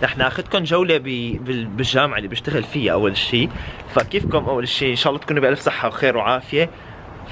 رح ناخذكم جولة بالجامعة اللي بشتغل فيها أول شيء. فكيفكم أول شيء؟ إن شاء الله تكونوا بألف صحة وخير وعافية.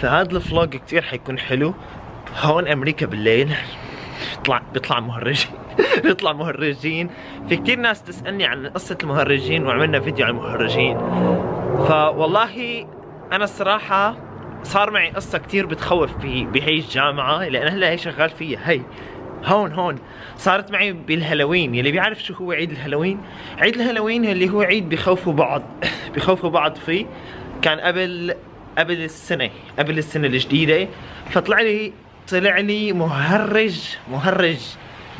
فهذا الفلوج كتير حيكون حلو. هون أمريكا بالليل بيطلع مهرجين بيطلع مهرجين. في كتير ناس تسألني عن قصة المهرجين وعملنا فيديو عن المهرجين. فوالله أنا الصراحة صار معي قصة كتير بتخوف بهي الجامعة، لأن هلا هي شغال فيها. هي هون صارت معي بالهالوين. يلي بيعرف شو هو عيد الهالوين؟ عيد الهالوين اللي هو عيد بخوفوا بعض فيه. كان قبل السنة الجديدة. فطلع لي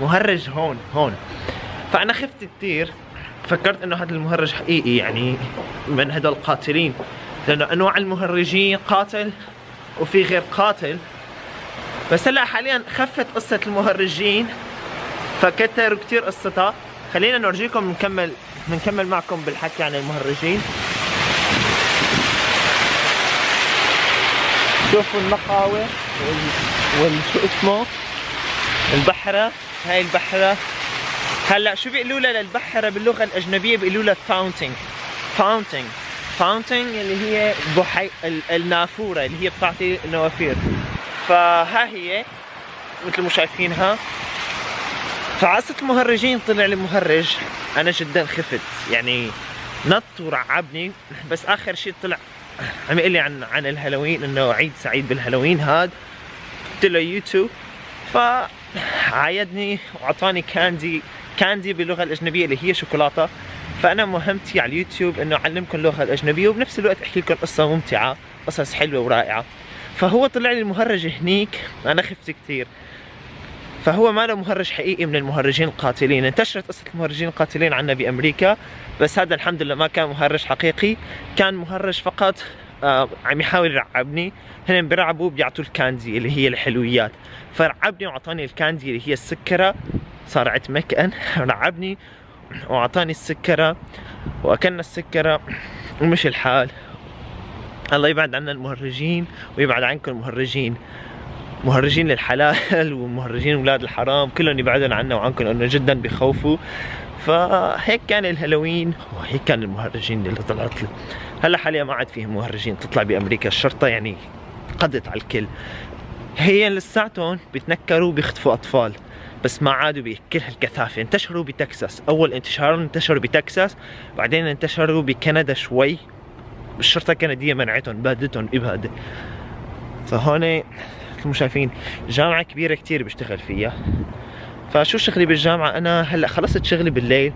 مهرج هون. فأنا خفت كتير، فكرت إنه هذا المهرج حقيقي، يعني من هدول القاتلين، لأنه أنواع المهرجين قاتل وفي غير قاتل. بس هلا حاليا خفت قصة المهرجين، فكتروا كتير قصتها. خلينا نورجيكم، بنكمل معكم بالحكي عن المهرجين. شوفوا المقهوة والشو اسمه البحرة. هاي البحرة هلا شو بيقولوا لها للبحرة باللغة الأجنبية؟ بيقولوا لها فاونتين اللي هي النافورة اللي هي بتعطي النوافير. فها هي مثل ما شايفينها. فعصة المهرجين طلع لي مهرج. أنا جدا خفت، يعني نط ورعبني. بس آخر شيء طلع عم يقول لي عن الهالوين، إنه عيد سعيد بالهالوين. هاد قلت له يوتيوب، فعايدني وعطاني كاندي باللغة الأجنبية اللي هي شوكولاتة. فأنا مهمتي على اليوتيوب إنه أعلمكم اللغة الأجنبية وبنفس الوقت أحكي لكم قصة ممتعة، قصص حلوة ورائعة. فهو طلع لي المهرج هنيك، أنا خفت كثير. فهو ما له مهرج حقيقي من المهرجين القاتلين. انتشرت قصة المهرجين القاتلين عنا بأمريكا، بس هذا الحمد لله ما كان مهرج حقيقي، كان مهرج فقط عم يحاول يرعبني. هن بيرعبوا بيعطوا الكاندي اللي هي الحلويات. فرعبني وعطاني الكاندي اللي هي السكرة. صار عتمكن رعبني وعطاني السكرة، وأكلنا السكرة ومشي الحال. الله يبعد عنا المهرجين ويبعد عنكم المهرجين، مهرجين للحلال ومهرجين ولاد الحرام، كلهم يبعدون عنا وعنكم لأنه جدا بخوفوا. فهيك كان الهالوين وهيك كان المهرجين اللي طلعت لي. هلا حاليا ما عاد فيهم مهرجين تطلع بأمريكا، الشرطة يعني قضت على الكل. هي لساتهم بيتنكروا بيخطفوا أطفال، بس ما عادوا بكل هالكثافة. انتشروا بتكساس، أول انتشار انتشروا بتكساس، بعدين انتشروا بكندا شوي. الشرطة الكندية منعتهم، بادتهم إبادة. فهون مثل ما شايفين جامعة كبيرة كتير بشتغل فيها. فشو شغلي بالجامعة؟ أنا هلا خلصت شغلي بالليل.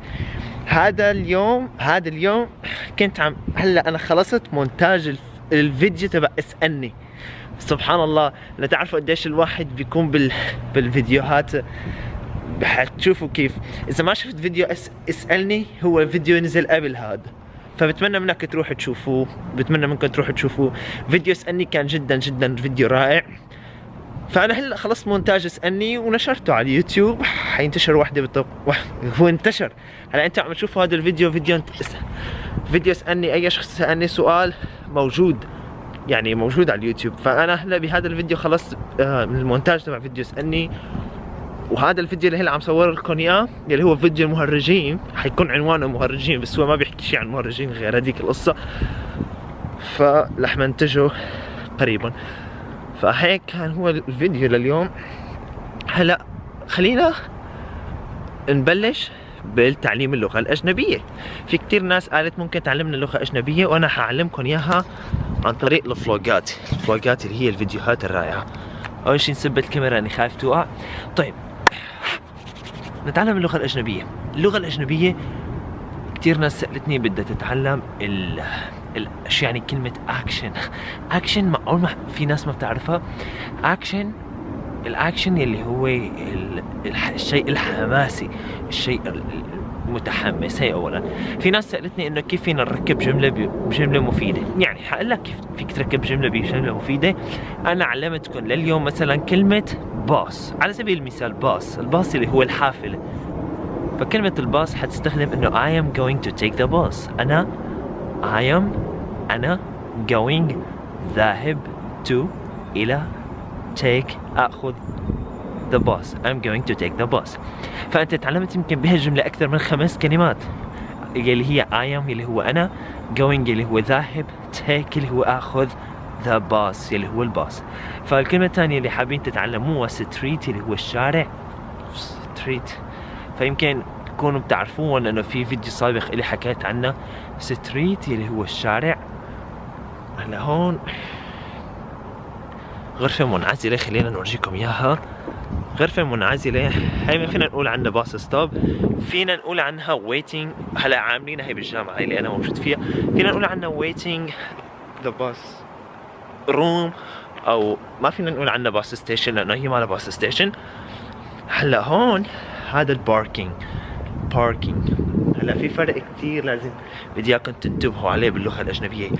هذا اليوم كنت هلا أنا خلصت مونتاج الفيديو تبع اسألني. سبحان الله، لا تعرفوا قديش الواحد بيكون بالفيديوهات. حتشوفوا كيف. إذا ما شفت فيديو اسألني، هو فيديو نزل قبل هذا، فبتمنى منك تروح تشوفوه. بتمنى منكم تروحوا تشوفوه. فيديو اسألني كان جدا فيديو رائع. فأنا هلا خلصت مونتاج اسألني ونشرته على اليوتيوب. حينتشر هو انتشر. هلا انتم عم تشوفوا هذا الفيديو، فيديو اسألني. أي شخص سألني سؤال موجود على اليوتيوب. فأنا هلا بهذا الفيديو خلصت من المونتاج تبع فيديو اسألني. وهذا الفيديو اللي هلا عم صور لكم اياه اللي هو فيديو المهرجين، حيكون عنوانه مهرجين، بس هو ما بيحكي شيء عن المهرجين غير هذيك القصة. فرح منتجه قريبا. فهيك كان هو الفيديو لليوم. هلا خلينا نبلش بالتعليم اللغة الأجنبية. في كتير ناس قالت ممكن تعلمنا اللغة الأجنبية، وأنا حعلمكم إياها عن طريق الفلوجات اللي هي الفيديوهات الرائعة. أول شي نثبت الكاميرا، أني خايف توقع. طيب نتعلم اللغة الأجنبية. اللغة الأجنبية كتير ناس سألتني بدها تتعلم يعني كلمة أكشن معقول في ناس ما بتعرفها. الأكشن اللي هو الشيء الحماسي، الشيء المتحمس. هي أولا في ناس سألتني إنه كيف فينا نركب جملة بجملة مفيدة. يعني حقول لك كيف فيك تركب جملة بجملة مفيدة. أنا علمتكم لليوم مثلا كلمة باص، على سبيل المثال الباص اللي هو الحافلة. فكلمة الباص حتستخدم إنه I am going to take the bus. أنا going ذاهب to إلى take أخذ the bus. I'm going to take the bus. فانت تعلمت يمكن بهالجمله اكثر من 5 كلمات، اللي هي I am اللي هو انا، going اللي هو ذاهب، take اللي هو اخذ، the bus اللي هو الباص. فالكلمه الثانيه اللي حابين تتعلموها street اللي هو الشارع، street. فيمكن تكونوا بتعرفون انه في فيديو سابق اللي حكيت عنه، street اللي هو الشارع. هلا هون غرفة منعزلة، خلينا نورجيكم اياها. غرفة منعزلة، هاي فينا نقول عنها باص ستوب، فينا نقول عنها ويتنج. هلا عاملينها هي بالجامعة هاي اللي انا موجود فيها، فينا نقول عنها ويتنج ذا باص روم، او ما فينا نقول عنها باص ستيشن لانه هي ما لها باص ستيشن. هلا هون هذا الباركينج، باركينج. هلا في فرق كثير لازم بدي اياكم تنتبهوا عليه باللغة الأجنبية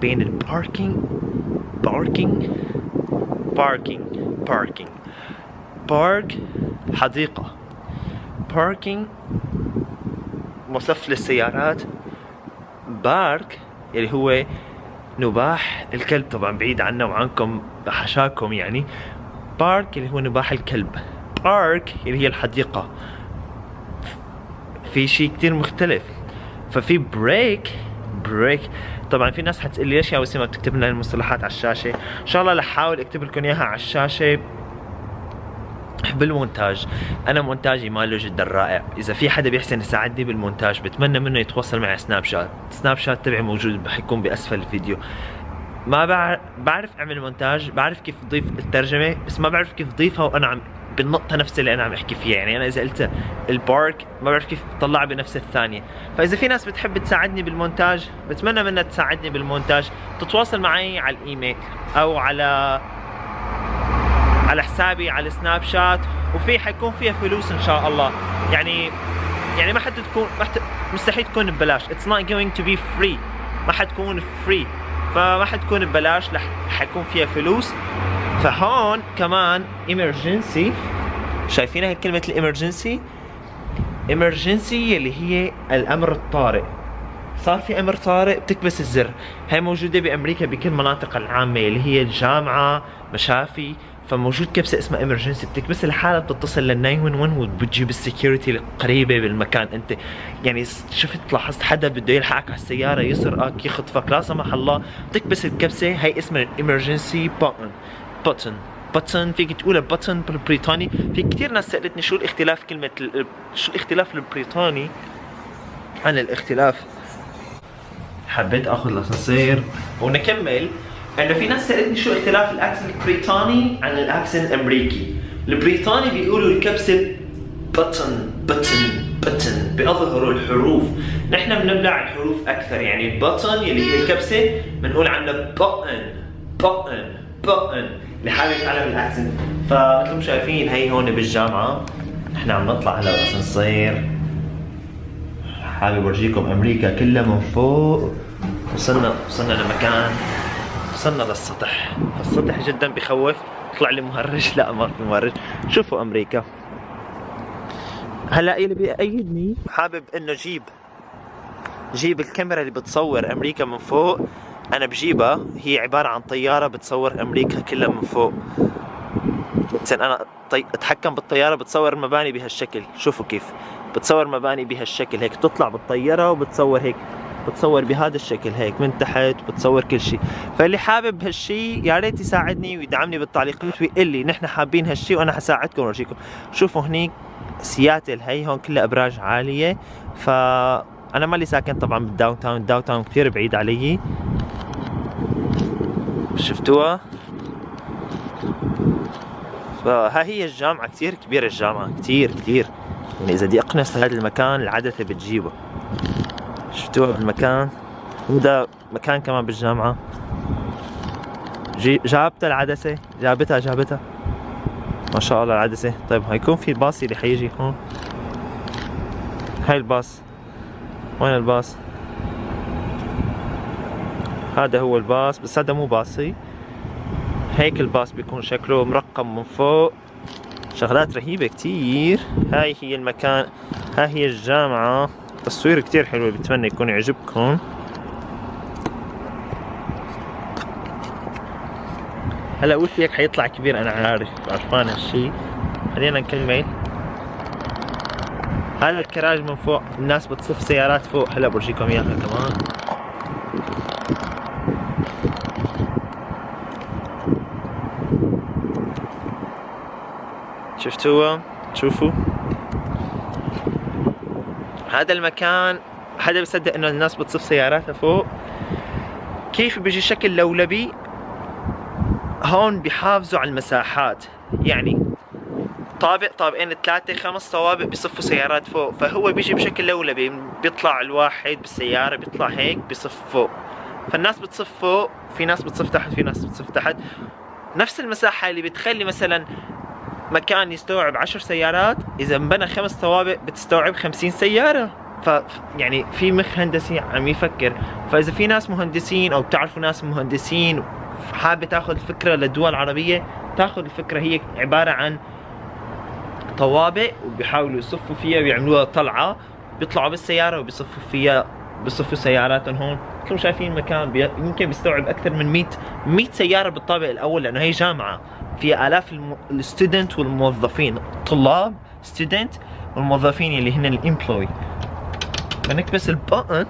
بين الباركينج، باركينج، باركينج، باركينج. بارك حديقة، باركينج مصف للسيارات، بارك اللي هو نباح الكلب، طبعا بعيد عنا وعنكم حشاكم يعني. بارك اللي هو نباح الكلب، بارك اللي هي الحديقة، في شيء كتير مختلف. ففي بريك، بريك طبعا في ناس حتقول لي ليش يا وسيم ما بتكتب لنا المصطلحات على الشاشة؟ ان شاء الله رح احاول اكتب لكم اياها على الشاشة بالمونتاج. انا مونتاجي ماله جدا رائع، اذا في حدا بيحسن يساعدني بالمونتاج بتمنى منه يتواصل معي سناب شات، سناب شات تبعي موجود حيكون باسفل الفيديو. ما بعرف اعمل مونتاج، بعرف كيف اضيف الترجمة بس ما بعرف كيف اضيفها وانا عم بالنقطة نفسها اللي انا عم احكي فيها. يعني انا اذا قلت البارك ما بعرف كيف اطلعها بنفس الثانية. فاذا في ناس بتحب تساعدني بالمونتاج بتمنى منها تساعدني بالمونتاج، تتواصل معي على الايميل او على حسابي على سناب شات، وفي حيكون فيها فلوس ان شاء الله. يعني ما حتكون مستحيل تكون ببلاش. It's not going to be free، ما حتكون فري، فما حتكون ببلاش، حيكون فيها فلوس. فهون كمان emergency، شايفين هاي كلمة الامرجنسي؟ emergency اللي هي الامر الطارئ. صار في امر طارئ بتكبس الزر. هاي موجودة بامريكا بكل مناطق العامة اللي هي الجامعة، مشافي، فموجود كبسة اسمها emergency، بتكبس الحالة بتتصل لل 911 وبتجيب السكيورتي القريبة بالمكان. انت يعني شفت لاحظت حدا بده يلحقك على السيارة يسرقك يخطفك لا سمح الله، بتكبس الكبسة هي اسمها emergency button. بutton فيك تقولها بutton بالبريطاني. في كثير ناس سألتني شو الاختلاف كلمة شو الاختلاف البريطاني عن الاختلاف. حبيت اخذ الاسانسير ونكمل. انه في ناس سألتني شو اختلاف الاكسنت البريطاني عن الاكسنت الامريكي. البريطاني بيقولوا الكبسة بطن بطن بطن، بيظهروا الحروف. نحن بنبلع الحروف اكثر، يعني بطن اللي هي الكبسة بنقول عنها بطن بطن بطن اللي حابب يتعلم الاكسنت. فمثل ما شايفين هي هون بالجامعة نحن عم نطلع على الاسانسير. حابب اورجيكم امريكا كلها من فوق. وصلنا لمكان، وصلنا للسطح. السطح جدا بخوف. طلع لي مهرج، لا ما في مهرج. شوفوا امريكا. هلا اللي بيأيدني حابب انه جيب الكاميرا اللي بتصور امريكا من فوق. انا بجيبها، هي عبارة عن طيارة بتصور امريكا كلها من فوق. انا اتحكم بالطيارة بتصور المباني بهالشكل. شوفوا كيف بتصور مباني بهالشكل، هيك بتطلع بالطيارة وبتصور هيك، بتصور بهذا الشكل هيك من تحت، بتصور كل شيء. فاللي حابب هالشيء يا ريت يساعدني ويدعمني بالتعليقات ويقول لي نحن حابين هالشيء وانا حساعدكم واورجيكم. شوفوا هنيك سياتل، هي هون كلها ابراج عالية. فانا مالي ساكن طبعا بالداون تاون، الداون تاون كثير بعيد علي. شفتوها؟ فها هي الجامعة، كثير كبيرة الجامعة، كثير يعني اذا بدي اقنص لهذا المكان العدسة بتجيبه. شفتوها بالمكان؟ وده مكان كمان بالجامعة. جابتها العدسة، جابتها ما شاء الله العدسة. طيب هيكون في باصي اللي حيجي هون. هاي الباص، وين الباص؟ هذا هو الباص، بس هذا مو باصي. هيك الباص بيكون شكله مرقم من فوق. شغلات رهيبة كتير. هاي هي المكان، هاي هي الجامعة. تصوير كتير حلو، بتمنى يكون يعجبكم. هلا قلت لك حيطلع كبير، انا عارفان هالشي. خلينا نكمل. هذا الكراج من فوق، الناس بتصف سيارات فوق. هلا برجيكم اياها كمان. شفتوها؟ شوفوا هذا المكان، حدا بيصدق انه الناس بتصف سياراتها فوق؟ كيف بيجي شكل لولبي. هون بيحافظوا على المساحات، يعني طابق طابقين ثلاثة 5 طوابق بيصفوا سيارات فوق، فهو بيجي بشكل لولبي، بيطلع الواحد بالسيارة بيطلع هيك بيصف فوق، فالناس بتصف فوق، في ناس بتصف تحت، في ناس بتصف تحت. نفس المساحة اللي بتخلي مثلا مكان يستوعب 10 سيارات، إذا انبنى 5 طوابق بتستوعب 50 سيارة. يعني في مخ هندسي عم يفكر. فإذا في ناس مهندسين أو بتعرفوا ناس مهندسين حابة تاخذ فكرة للدول العربية، تاخذ الفكرة هي عبارة عن طوابق وبيحاولوا يصفوا فيها ويعملوها طلعة، بيطلعوا بالسيارة وبيصفوا فيها، بيصفوا سياراتهم هون. كلكم شايفين مكان يمكن بيستوعب أكثر من 100 سيارة بالطابق الأول، لأنه هي جامعة فيها آلاف الستودنت والموظفين، الطلاب ستودنت والموظفين اللي هن الامبلوي. بنكبس البقن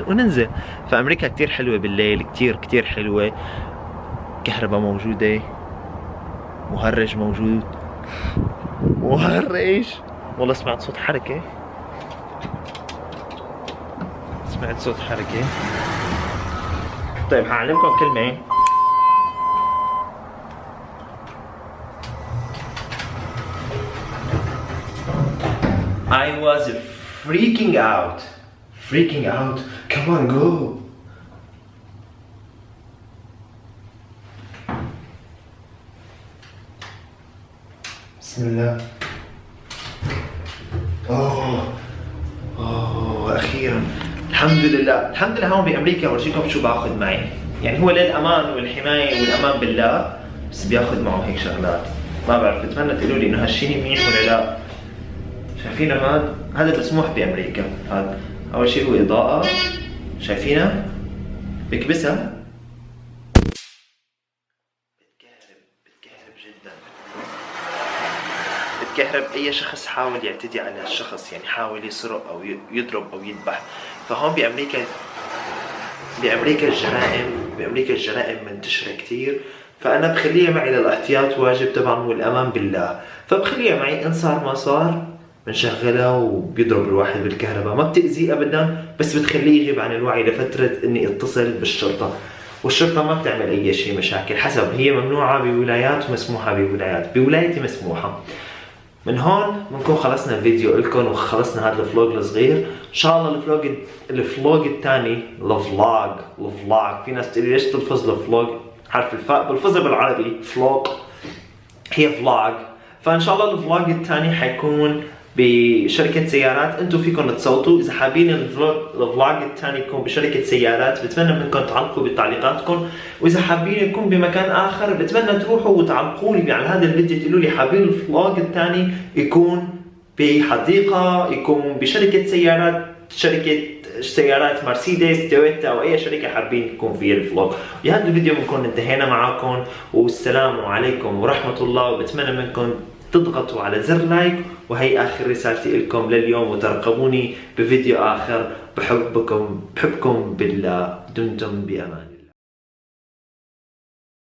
وننزل. فأمريكا كتير حلوة بالليل، كتير حلوة. كهرباء موجودة، مهرج موجود، مهرج. والله سمعت صوت حركة، سمعت صوت حركة. طيب هعلمكم كلمة. I was freaking out. Come on, go. بسم الله. أخيرا الحمد لله هون بأمريكا. ورجيكم شو باخذ معي، يعني هو للأمان والحماية والأمان بالله، بس بياخذ معه هيك شغلات. ما بعرف، بتمنى تقولوا لي إنه هالشي منيح ولا لا. شايفين هذا مسموح بأمريكا. هذا أول شيء هو إضاءة، شايفينها؟ بكبسها بتكهرب جدا، بتكهرب أي شخص حاول يعتدي على الشخص، يعني حاول يسرق أو يضرب أو يذبح. فهون بأمريكا الجرائم منتشرة كتير، فأنا بخليها معي للاحتياط واجب طبعا والأمان بالله. فبخليها معي، إن صار ما صار بنشغلها وبيضرب الواحد بالكهرباء، ما بتأذيه أبدا، بس بتخليه يغيب عن الوعي لفترة إني اتصل بالشرطة. والشرطة ما بتعمل أي شيء مشاكل، حسب هي ممنوعة بولايات ومسموحة بولايات. بولايتي مسموحة. من هون بنكون خلصنا الفيديو لكم وخلصنا هذا الفلوج الصغير. ان شاء الله الفلوج الثاني الفلوج. في ناس تقول ليش تلفظ الفلوج؟ حرف الفاء بلفظها بالعربي فلوج، هي فلوج. فان شاء الله الفلوج الثاني حيكون بشركة سيارات. انتم فيكم تصوتوا اذا حابين الفلوج الثاني يكون بشركة سيارات، بتمنى منكم تعلقوا بتعليقاتكم. واذا حابين يكون بمكان اخر بتمنى تروحوا وتعلقوا لي على هذا الفيديو، تقولوا لي حابين الفلوج الثاني يكون بحديقة، يكون بشركة سيارات، شركة سيارات مرسيدس، تويوتا او اي شركة حابين يكون فيها الفلوج. بهذا الفيديو بنكون انتهينا معاكم، والسلام عليكم ورحمة الله. وبتمنى منكم تضغطوا على زر لايك، وهي آخر رسالتي لكم لليوم، وترقبوني بفيديو آخر. بحبكم بالله، دمتم بأمان.